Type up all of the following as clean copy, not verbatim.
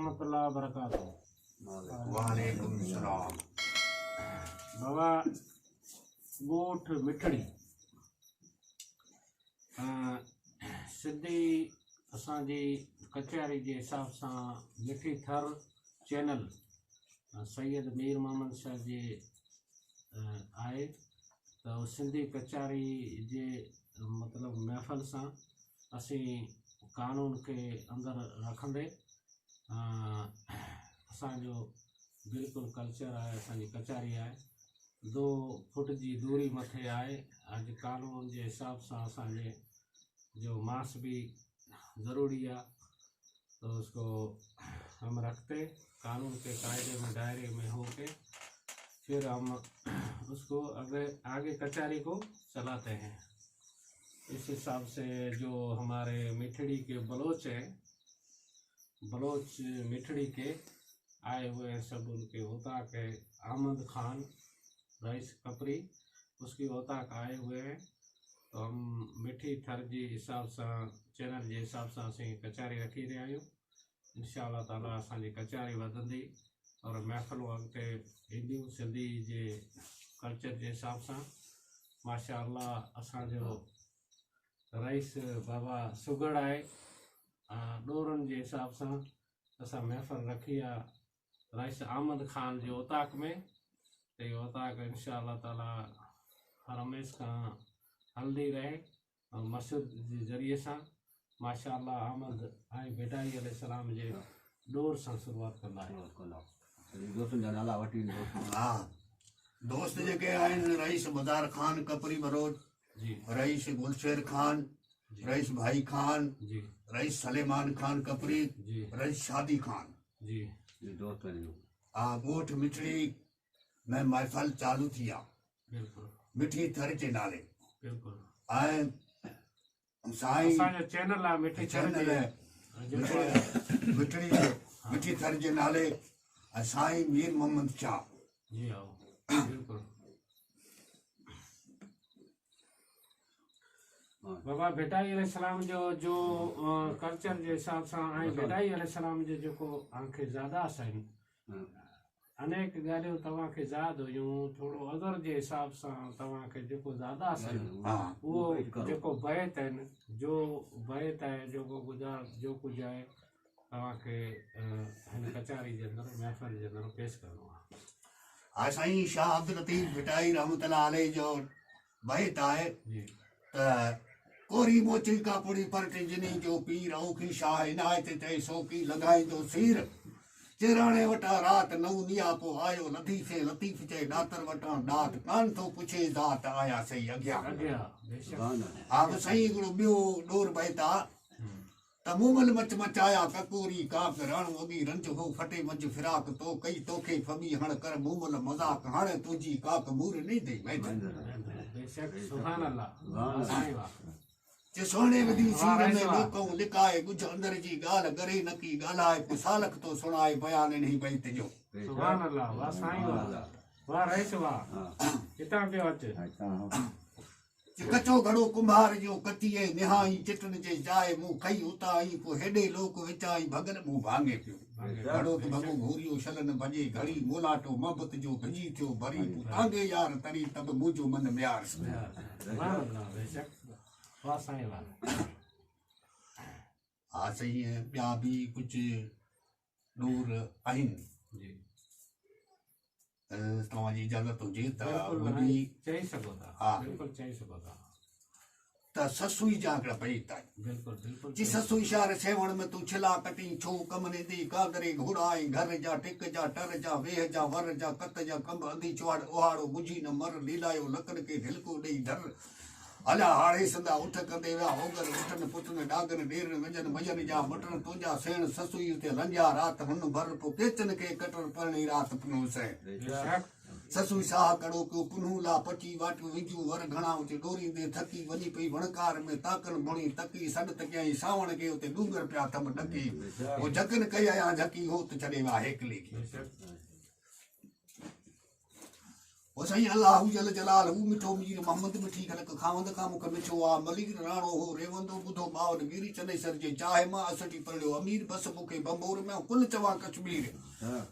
रहमतुल्लाह वबरकातुहू। वालेकुम सलाम। बाबा ॻोठ मिठड़ी सिंधी असांजी कचहरी जे हिसाब सां मिठी थर चैनल सैयद मीर मोहम्मद शाह जे आहे त सिंधी कचहरी जे मतिलबु महफ़िल सां असीं कानून के अंदरि रखंदे असांजो बिल्कुलु कल्चर आहे, असांजी कचहरी आहे 2 फुट जी दूरी मथे आहे। अॼु कानून जे हिसाब सां असांजे जो मास भी ज़रूरी है, तो उसको हम रखते कानून के कायदे में दायरे में होके फिर हम उसको आगे कचहरी को चलाते हैं। इस हिसाब से जो हमारे मिठड़ी के बलोच हैं, बलोच मिठड़ी के आए हुए सब उनके ओताक है अहमद खान रईस कपरी, उसकी ओताक आए हुए हैं। तो हम मिठी थर जे हिसाब से चैनल के हिसाब से असीं कचहरी रखी रहिया आहियूं। इंशाअल्लाह ताला असांजी कचहरी वधंदी और महफ़िलूं अॻिते ईंदियूं सिंधी जे कल्चर के हिसाब से। माशाअल्लाह असांजो रईस बाबा सुगड़ आहे, ॾोरनि जे हिसाब सां असां महफ़िल रखी आहे रईस अहमद खान जे ओताक में। तो ये ओताक इंशाअल्लाह ताला हमेशा का हल्दी रहे और मस्जिद के जरिए से माशाअल्लाह अहमद ऐं बेटाई अलैहिस्सलाम जे दौर से शुरुआत कंदा आहियूं। हाँ दोस्त जेके आहिनि रईस मदार खान कपरी बरोज जी, रईस गुलशेर खान जी, रईस भाई खान जी, रईस सलेमान खान कपरी जी, रईस शादी खान। जी, हाँ ॻोठ मिठड़ी में महफ़िल चालू थी आहे बिल्कुल मिठी थर जे नाले। बिल्कुल ऐं साईं असांजो चैनल आहे मिठी थर चैनल जे जेको आहे मिठड़ी मिठी थर जे नाले ऐं साईं मीर मोहम्मद शाह। जी आओ बिल्कुल। बाबा बेटाई अलैहिस्सलाम जो कल्चर के हिसाब से ऐं बेटाई अलैहिस्सलाम जो जेको आंखे ज़्यादा आहिनि अनेक ॻाल्हियूं तव्हांखे यादि हुयूं, थोरो अदर जे हिसाब सां तव्हांखे जेको ज़्यादा आहिनि उहो जेको बैत आहिनि जो बैत आहे जेको गुज़ार जो कुझु आहे तव्हांखे हिन कचहरी जे अंदरि महफ़िल जे अंदरि पेश करिणो आहे। साईं शाह अब्दुल लतीफ़ बेटाई रहमतुल्लाह अलैह जो बैत आहे जी त कोरी मोची कापुड़ी परटे जिनी जो पीर औखी शाह इनायत ते सोकी लगाई दो सीर चिराणे वटा रात नौ निया पो आयो लतीफ़े लतीफ़ जे दातर वटा दात कान तो पुछे दात आया सही अॻियां। हा बि सही हिकिड़ो ॿियो ॾोर बैत आहे त मूमल मच मचाया ककोरी काक रण वॻी रंज हो फटे मंझ फिराक तो कई तोखे फबी हण कर मूमल मज़ाक हाणे तुंहिंजी काक मूर नहीं दई बैत। बेशक सुभान अल्लाह साईं वाह जे सोने विधी सीर में लोकों लिकाए गुज अंदर जी गाल गरे नकी गालाए को सालक तो सुनाए बयान नहीं बैत जो। सुभान अल्लाह वाह साईं वाह रईस वाह कितां पियो अचे। कचो घड़ो कुम्हार जो कतीए निहाई चिटन जे जाए मुंह खई उताई को हेडे लोक विचाई भगन मुंह भांगे पियो घड़ो तो भगो घोरियो शलन बजे घड़ी मोलाटो मोहब्बत जो भजी थियो भरी तू तांगे यार तरी तब मुझो मन म्यार। सुभान अल्लाह बेशक वाह साईं वाह। हाँ सही है ॿिया भी कुछ ॾोर आहिनि जी तव्हांजी इजाज़त हुजे त बिल्कुलु चई सघो था। हा बिल्कुलु चई सघो था त ससुई जा हिकिड़ा बैत आहिनि। बिल्कुल बिल्कुल जी ससुई शार सेवण में तू छिला कटी छो कम ने दी कादरे घोड़ाई घर जा टिक जा टर जा वेह जा वर जा कत जा कंब अंधी चवाड़ ओहाड़ो बुझी न मर लीलायो लकड़ के ढिलको ॾेई धर अला हाड़े संदा उठ कंदे विया होगर उठन पुटन डागन ॾेरन वजन मजन जा मटन तुंहिंजा सेण ससुई ते लंजा रात हुन भर पो केचन के कटर परणी रात पुनो से ससुई साह कड़ो को पुनू ला पटी वाटू विजू वर घणा उते डोरी दे थकी वनी पई वणकार में ताकन बुणी तकी सड तकियाई सावण के उते डूंगर पिया थम डकी वो जगन कया झकी होत छड़े वा हेकली ओ साईं अल्लाह जल जलाल हू मिठो मीर मोहम्मद मिठी खलक खावंद का मुख मिठो आ मलिक राणो हो रेवंदो बुधो बावन गिरी चने सर जे चाहे मां असटी पड़ियो अमीर बस मुखे बंबोर में कुल चवा कश्मीर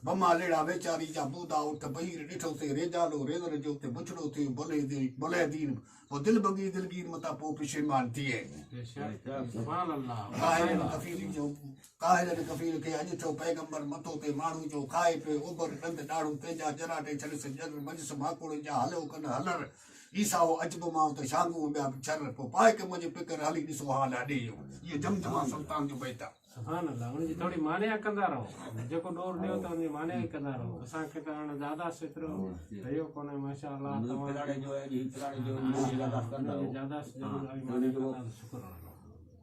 बमा लेड़ा वेचारी जा बूदा उठ बहीर ॾिठो से रेजालो रेदर जो ते बुछड़ो थियो भले दीन वो दिल बगी दिलगीर मता पो पिशेमान थिए सुभान अल्लाह काहिर कफील जो काहिर कफील के अॼु थियो पैगंबर मथो ते माण्हू जो खाए पे उबर ॾंद ॾाढ़ू तेजा जराटे छॾिस जर मजस माकोड़ जा हलो कन हलर ईसा वो अजब मां त शांगू ॿिया छर पोइ पाए के मुंहिंजे पिकर हली ॾिसो हाल अॾे इहो जमजमा सुल्तान जो बैत आहे सुभान अल्लाह उनजी थोड़ी माने कंदा रहो जेको डोर ॾियो त उनजी माने कंदा रहो असांखे त हाणे ज़्यादा एतिरो रहियो कोन्हे माशाअल्लाह तव्हां ज़्यादा माने कंदा शुक्र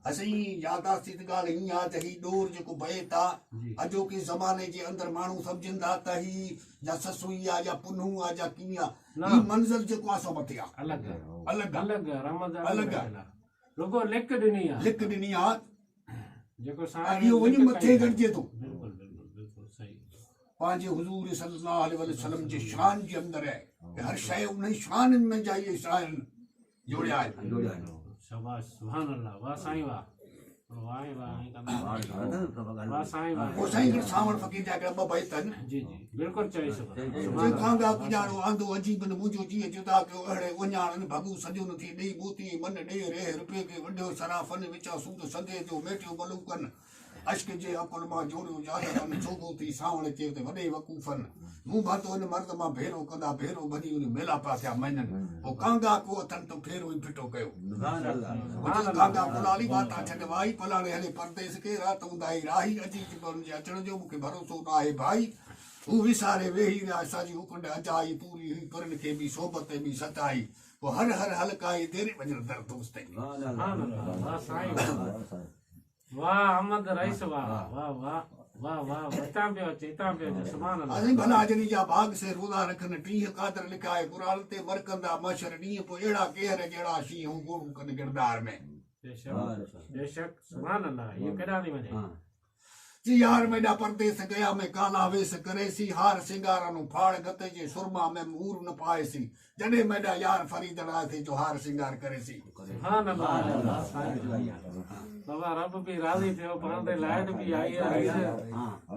असीं यादाश्त जी ॻाल्हि हीअं आहे त ही डोर जेको बैत आहे अॼोके ज़माने जे अंदरि माण्हू सम्झनि था त ही या ससुई आहे या पुनू आहे या कीअं आहे ही मंज़िल जेको आहे सो मथे आहे अलॻि अलॻि अलॻि रमज़ान अलॻि आहे रुगो लिख ॾिनी आहे लिख ॾिनी आहे जेको इहो वञी मथे गॾिजे थो बिल्कुलु बिल्कुलु बिल्कुलु सही पंहिंजे हुज़ूर सल्लल्लाहु अलैहि वसल्लम जे शान जे अंदरि आहे हर शइ उन शाननि में जा इहे शान जोड़िया आहिनि शाबाश सुभान अल्लाह वाह साईं वाह वाह वाह वाह साईं वाह वो साईं सावण फ़कीर जा हिकिड़ा ॿ बैत आहिनि जी जी बिल्कुलु चई सघो जे कांगा कुजाणो आंदो अजीब न मुंहिंजो जीअं जुदा कयो अहिड़े उञाणनि भॻू सॼो न थी ॾेई मोती मन ॾे रे रुपए खे वढियो सराफन विचा सूद सदे जो मेटियो मलूकन अश्क जे अकुल मां जोड़ियो जादन चोगो थी सावण चयो ते वॾे वकूफ़न मूं भातो हिन मर्द मां भेरो कंदा भेरो भॼी उन मेला पिया थिया मञनि पोइ कांगा को अथनि त फेरो ई फिटो कयो कांगा पुलाली बाता छॾवाई पलाणे हले परदेस के रात हूंदाई राही अजीज पर जे अचण जो मूंखे भरोसो न आहे भाई हू विसारे वेही रहिया असांजी हुकुंड अजाई पूरी हुई परनि खे बि सोबत बि सताई पोइ हर हर हलकाई देरे वञण दर दोस्त वाह साईं वाह अहमद रईस वाह वाह वाह वाह वाह हितां पियो अचे हितां पियो अचे सुभान अल्लाह असीं भला जनी जा बाग से रोज़ा रखनि टीह कादर लिखाए कुरान ते मरकंदा मशर ॾींहं पोइ अहिड़ा केर जहिड़ा शींहं हू गोड़ू कनि किरदार में बेशक सुभान अल्लाह ये केॾा थी वञे जी यार मेरा परदेस गया में काला वेस करेसी हार सिंगारानु फाड़ गते जे सुरमा में मूर न पाएसी जॾे मेरा यार फरीद राय थे जो हार सिंगार करेसी सुभान अल्लाह बाबा रब भी राज़ी थियो पर ते लाइट भी आई है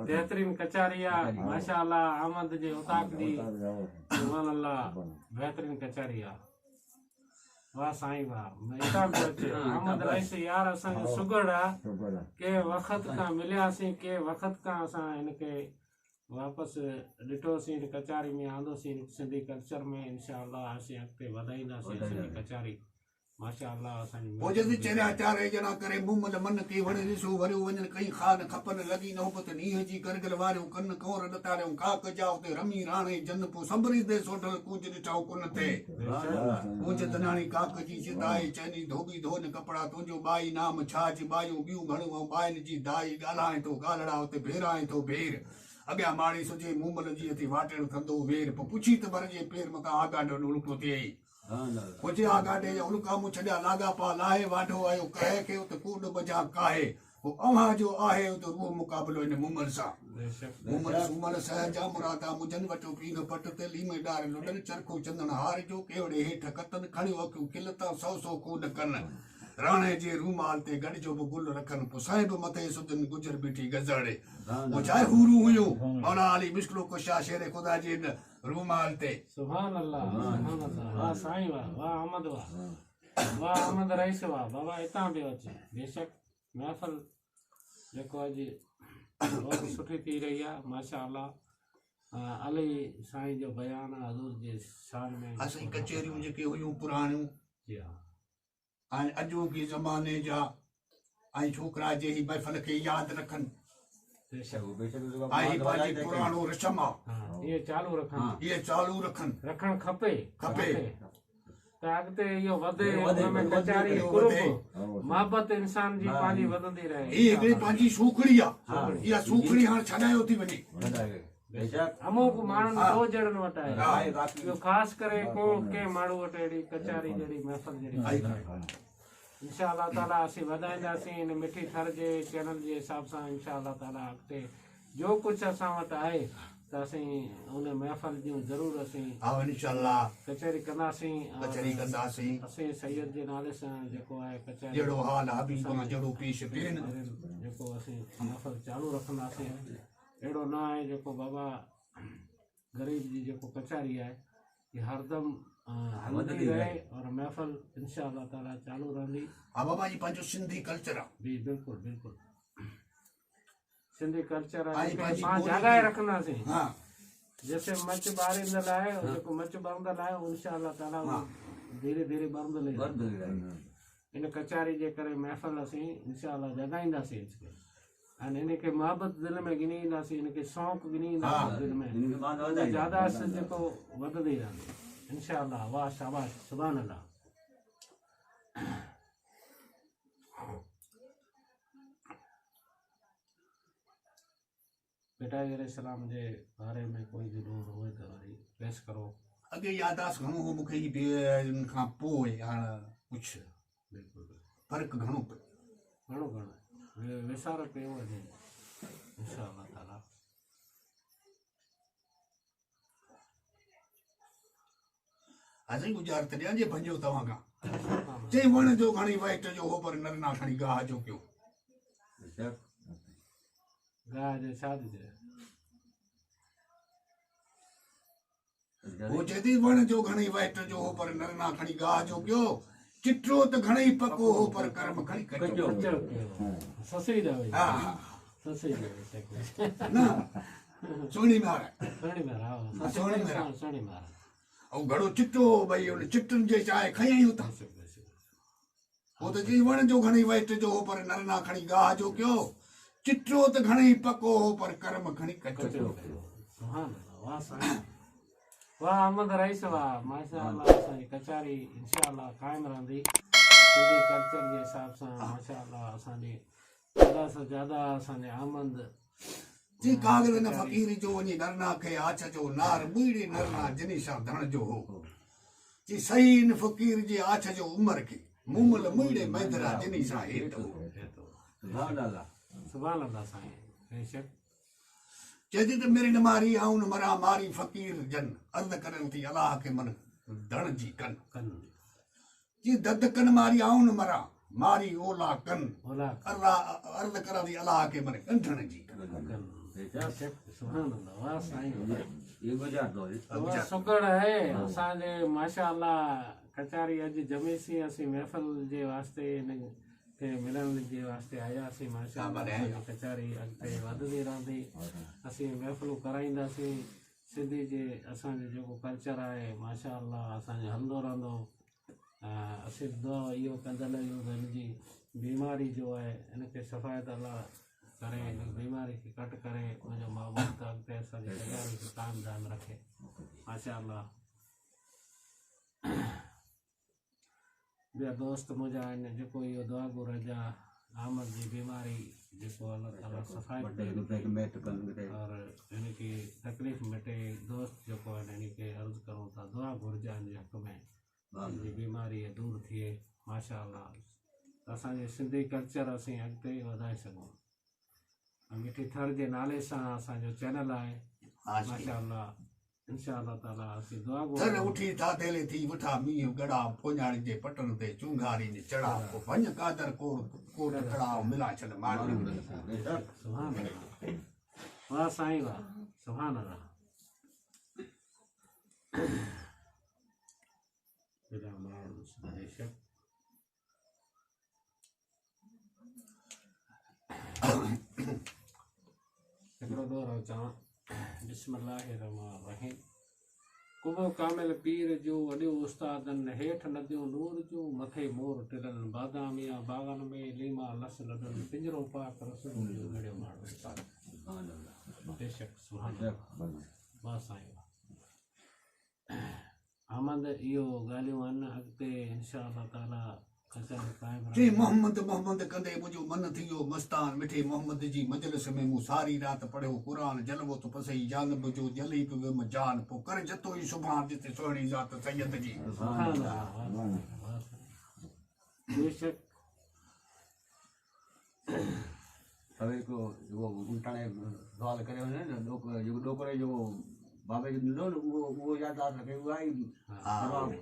बेहतरीन कचारी आहे माशाअल्लाह अहमद जे उताक जी सुभान अल्लाह बेहतरीन कचारी आहे वाह साईं वाह हितां पियो अचे अहमद रईस यार असांजो सुगड़ आहे के वक़्त खां मिलियासीं के वक़्त खां असां हिनखे वापसि ॾिठोसीं कचारी में आंदोसीं सिंधी कल्चर में इंशाअल्लाह असीं अॻिते वधाईंदासीं सिंधी कचारी माशाअल्लाह असांजी वो जल्दी चरिया चारे जना करे मुंह मन के वणे ॾिसो वरियो वञनि कई खान खपन लॻी नौबत नीह जी करगल वारियो कन कोर नतारियो काक जा उते रमी राणे जन पो संभरी दे सोडल कुझ ॾिठो कुन ते कुझ तनाणी काक जी चिताई चैनी धोबी धोन कपड़ा तुंहिंजो बाई नाम छाज बायूं ॿियूं घणो बाइन जी दाई ॻाल्हाए थो ॻाल्हड़ा उते भेराए थो भेर अॻियां माड़ी सुजे मूमल जी अथी वाटेण कंदो वेर पोइ पुछी त भरजे पेर मथां आगाॾो उल्टो थिए पुछे आगाॾे जा उल्का मूं छॾिया लागा पा लाहे वाढो आयो कहे के उते कूड़ बजा काहे पोइ अव्हां जो आहे उते रूह मुक़ाबिलो हिन मूमल सां मूमल सूमल सहजा मुरादा मुजन वटो पींग पट ते लीमे डार लुडन चरखो चंदन हार जो केवड़े हेठ कतन खणियो अखियूं खिलता सौ सौ कूद कन राणे जे रूमाल ते गॾ जो बि गुल रखनि पोइ साहिब मथे सुजन गुजर बीठी गज़ाड़े पोइ छाहे हूरू हुयो मौला अली मिश्किलो कुशा शेर खुदा जे रूमाल ते सुभान अल्लाह वाह साईं वाह वाह अहमद वाह अहमद रईस वाह बाबा हितां पियो अचे बेशक महफ़िल जेको अॼु बहुत सुठी थी रही आहे माशाअल्लाह अली साईं जो बयान आहे हज़ूर जे शान में असां कचहरियूं जेके हुयूं पुराणियूं जी हा ऐं अॼोके ज़माने जा ऐं छोकिरा जे ही महफ़िल खे यादि रखनि ऐं पंहिंजी पुराणो रस्म आहे इहे चालू रखनि रखणु खपे त अॻिते इहो वधे वधे, हुनमें कचारी वधे, कुर्ब मोहबत इंसान जी पंहिंजी वधंदी रहे हीअ हिकिड़ी पंहिंजी सूखड़ी आहे इहा सूखड़ी हाणे छॾायो थी वञे अमुक माण्हुनि दो ॼणनि वटि आहे इहो ख़ासि करे को के माण्हू वटि अहिड़ी कचारी जहिड़ी महफ़िल जहिड़ी इंशाअल्लाह ताला असीं वधाईंदासीं हिन मिठी थर जे चैनल जे हिसाब सां इंशाअल्लाह ताला अॻिते जो कुझु असां वटि आहे त असीं उन महफ़िल जूं ज़रूरु असीं हाँ इंशाल्लाह कचहरी कंदासीं और कचहरी कंदासीं असीं सैयद जे नाले सां जेको आहे कचहरी जहिड़ो हाल हबीब मां जहिड़ो पेश थिए न जेको असीं महफ़िल चालू रखंदासीं। अहिड़ो न आहे जेको बाबा ग़रीब जी जेको कचहरी आहे ये हरदम हलंदी रहे और महफ़िल इंशाअल्लाह ताला चालू रहंदी। हाँ बाबा जी पंहिंजो सिंधी कल्चर आहे जी बिल्कुलु बिल्कुलु सिंधी कल्चर आई आहे पंहिंजी पाण ॿोली जॻाए जी। रखंदासीं हाँ जैसे मच ॿारींदल आहे और जेको मच ॿरंदल आहे इंशाअल्लाह ताला उहो धीरे धीरे ॿरंदल ई रहंदो। इन कचहरी जे करे महफ़िल असीं इंशाअल्लाह जॻाईंदासीं ऐं इनखे मोहबत दिलि में गिनी ईंदासीं इनखे शौक़ु गिनी ईंदासीं दिलि में ज़्यादा जेको वधंदी रहंदी इंशाअल्लाह। वाह शाबाश सुभान अल्लाह। बेटा अलैहिस्सलाम जे बारे में कोई ज़रूर हुए त वरी पेश करो। अॻे याददाश्त घणो हो मूंखे ही हिन खां पोइ हाणे कुझु बिल्कुलु फ़र्क़ु घणो पियो घणो विसार पियो वञे इंशाअल्लाह ताला। असां गुज़ारत ॾियां जे भंजो तव्हां खां चई वण जो घणी वाइट जो हो पर नरना खणी गाह जो पियो गाह जे शादी जे वो चए थी वण जो घणी वाइट जो हो पर नरना खणी गाह जो पियो चिट्रो त घणई पको हो पर कर्म खणी कचो कचो पियो ससरी दा वई हा ससरी दा वई न सोनी मार सणी मारा सोनी मारा सणी मारा ऐं घणो चिट्रो भई उन चिटनि जे चाहे खयईं उतां वो त चई वण जो घणी वाइट जो हो पर नरना खणी गाह जो पियो चिट्रो त घणई पको हो पर कर्म खणी कचो कचो पियो सुभान अल्लाह। वाह साईं वाह अहमद रईस वाह माशाअल्लाह। असांजी कचहरी इंशाअल्लाह क़ाइमु रहंदी सिंधी कल्चर जे हिसाब सां माशाअल्लाह। असांजी ज़्यादा सां ज़्यादा असांजे आमद जी कागज़ न फ़कीर जो वञी नरना खे आछ जो नार ॿुड़ी नरना जिनी सां धण जो हो जी सही इन फ़कीर जी आछ जो उमर खे मुमल मुड़े मैदरा जिनी सां हेठ हो सुभान अल्लाह साईं बेशक चएती त मेरी न मारी आऊं न मरा मारी फ़कीर जन अर्द करन थी अलाह खे मन धण जी कन कन जी दद कन मारी आऊं न मरा मारी ओला कन ओला अर्द करा थी अलाह खे मन कंठण जी कन बेशक सुभान अल्लाह। वाह साईं ये वजह तो है वाह शुक्र है असांजे माशाअल्लाह कचहरी अॼु जमेसी असीं महफ़िल जे वास्ते इन खे मिलण जे वास्ते आयासीं माशाअल्लाह। कचहरी अॻिते वधंदी रहंदी असीं महफ़िलूं कराईंदासीं सिंधी जे असांजो जेको कल्चर आहे माशाअल्लाह असांजो हलंदो रहंदो। असीं दुआ इहो कंदल आहियूं त हिनजी बीमारी जो आहे इनखे सफ़ायत अलाह करे हिन बीमारी खे घटि करे उनजो महबूब अॻिते असांजी कचहरी खे कायम दाम रखे माशाअल्लाह। ॿिया दोस्त मुंहिंजा आहिनि जेको इहो दुआ घुरजा आमद जी बीमारी जेको अलाह ताला सफ़ायत और इनकी तकलीफ़ मिटे दोस्त जेको आहिनि इनखे अर्ज़ु करूं था दुआ घुरजा हिन जे हक़ में इनजी बीमारी दूर थिए माशाअल्लाह। त असांजे सिंधी कल्चर असीं अॻिते वधाए सघूं। मिठी थर जे नाले सां असांजो चैनल आहे माशाअल्लाह इंशाअल्लाह ताला असीं दुआ थर उठी था देले थी उठा मींहुं गड़ा पोञाणी जे पटन ते चुंगारी ने चढ़ा को भंज कादर कोट खड़ा मिला छल मार सुभान अल्लाह। वाह साईं वाह सुभान अल्लाह। बेशक हिकिड़ो दौर चवां बिस्मिल्लाहिर्रहमानिर्रहीम। कुबो कामिल पीर जो वॾियो उस्तादनि हेठि नदियूं नूर जूं मथे मोर टिलनि बादामिया बागन में लीमा लस लॾनि पिंजरो पाक रसूल जो विड़ियो माण्हू बेशक सुभान वाह साईं आमद इहो ॻाल्हियूं आहिनि अॻिते इंशाअल्लाह ताला कचहरी क़ाइमु जी मोहम्मद मोहम्मद कंदे मुंहिंजो मन थी वियो मस्तान मिठे मोहम्मद जी मजलिस में मूं सारी राति पढ़ियो क़ुरान जलवो तो पसई जानब जो जली पियो जान पोइ कर जतो ई सुभाण जिते सुहिणी ज़ात सैयद जी सुभान अल्लाह। बेशक હવે તો જો ઉલટાણે સવાલ કર્યો ને ડોકરે જો બાબે નો वो याद आ सके वो आई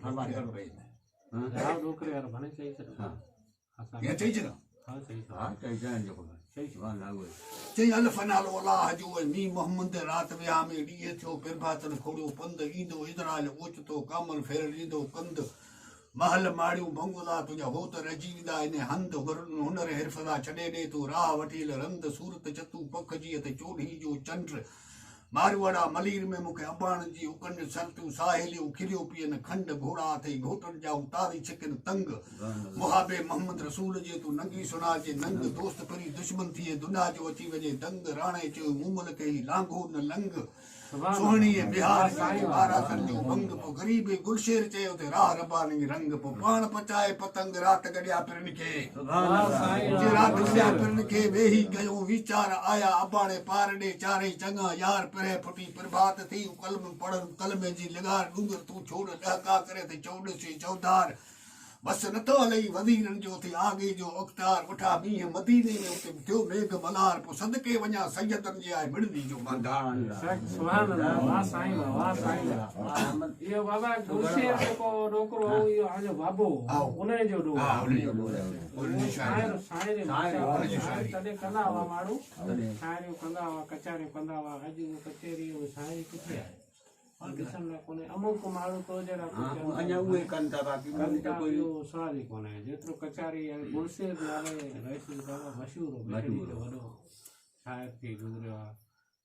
फरमा कर भाई हां डोकरे यार भने सही से हां ये चीज ना हां सही से हां कई जान जो सही से वाला हुए चई अल्फनाल वला जो मी मोहम्मद रात विया में ॾींहुं थियो पिरभातन खोड़ो पंध ईंदो इदराल ओचतो कामल फेर ॾींदो कंद महल माड़ियूं भंगुला तुंहिंजा होत रजींदा इन हंध हुनर हिरफदा छॾे ॾे तूं राह वठील रंद सूरत चतू पख जी त चोॾही जो चंड मारवाड़ा मलीर में मूंखे अबाण जी उकन सरतूं साहेलियूं खिलियो पियनि खंड घोड़ा अथई घोटनि जा तारी छिकनि तंग मुहाबे मोहम्मद रसूल जे तूं नंगी सुना जे नंग दोस्त फिरी दुश्मन थिए दुनिया जो अची वञे दंग राणे चयो मूमल कई लांघो न लंग सोहणी बिहार बारा संजू भंग पो गरीबे गुलशेर चयो ते राह रबानी रंग पो पाण पचाए पतंग रात गड़िया पिरन के जे रात गड़िया पिरन के वेही गयो वीचार आया अबाणे पार ॾे चारे चङा यार पिरे फुटी प्रभात थी कलम पढ़न कलमे जी लिगार डूंगर तू छोड़ ॾहका करे ते चौॾसी चौधार बस नथो हलई वज़ीरनि जो थी आगे जो अख्तार वठा मींहं मदीने में उते थियो मेघ मल्हार पोइ सदके वञा सैयदनि जे आहे मिड़नी जो मंदार सुभान अल्लाह वाह साईं इहो बाबा गुलशेर जेको डोकरो इहो आजो बाबो उन जो डोकरो हा उन जो शाइर तॾहिं कंदा हुआ माण्हू शाइरियूं कंदा हुआ कचारियूं कंदा हुआ अॼु कचेरी शाइरी किथे आहे ॾिसण लाइ कोन्हे अमुक माण्हू तो जहिड़ा अञा उहे कनि था बाक़ी कोई सवाल ई कोन्हे जेतिरो कचारी गुलशेर नाले रईस बाबा मशहूरु वॾो शाइर थी गुज़रियो आहे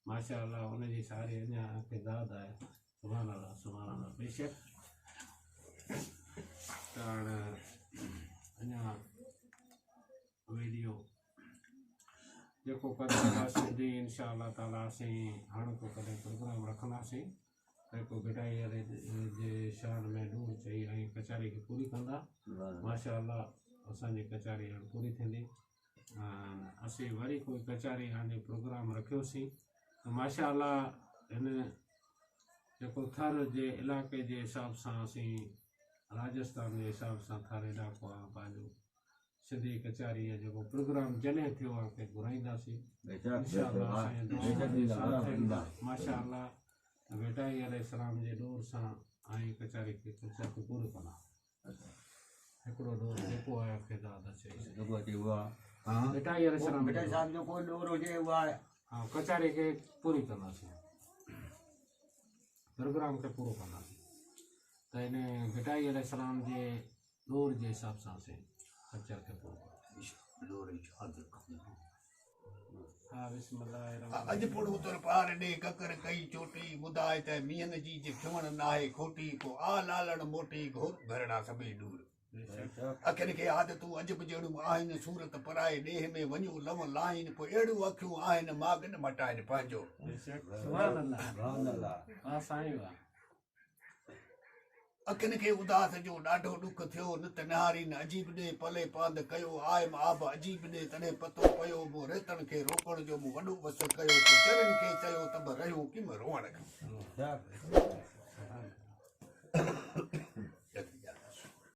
माशा अल्लाह हुनजी सारी अञा खे दाद आहे सुभान अल्लाह बेशक त हाणे अञा वीडियो जेको कंदासीं इंशा अल्लाह ताला असीं हाणे को कॾहिं प्रोग्राम रखंदासीं को गिटाई जे शान में नूर चई ऐं कचारी खे पूरी कंदा माशा अल्लाह असांजी कचारी हाणे पूरी थींदी असीं वरी कोई कचारी हाणे प्रोग्राम रखियोसीं त माशा अल्लाह हिन जेको थर जे इलाइक़े जे हिसाब सां असीं राजस्थान जे हिसाब सां थर इलाइक़ो आहे पंहिंजो सिंधी कचारीअ जेको प्रोग्राम जॾहिं थियो आहे के घुराईंदासीं इंशा अल्लाह माशा अल्लाह बेटाई अलैहिस्सलाम जे दौर सां ऐं कचारी खे कंदा हिकिड़ो दौर जेको आहे फ़िदाद चई बेटाई अलैहिस्सलाम बेटा साहब जो कोई डोर हुजे उहा हा कचारी खे पूरी कंदासीं प्रोग्राम खे पूरो कंदासीं त हिन बेटाई अलैहिस्सलाम जे दौर जे हिसाब सां असीं कचर खे पूरो अॼु पुड़ो तुर पार ॾे ककर कई चोटी ॿुधाए त मीहन जी जे खिवण नाहे खोटी को आ लालण मोटी घोर भरणा सभई दूर अखियुनि खे आदतूं अजब जहिड़ियूं आहिनि सूरत पराए ॾेह में वञो लव लाइन पोइ अहिड़ियूं अखियूं आहिनि मागन मटाइनि पंहिंजो अखियुनि खे उदास जो ॾाढो ॾुख थियो नित निहारी न अजीब ॾे पले पांद कयो आयम आब अजीब ॾे तॾहिं पतो पियो मूं रेतनि खे रोकण जो मूं वॾो वस कयो त चरनि खे चयो त रहियो किम रोअण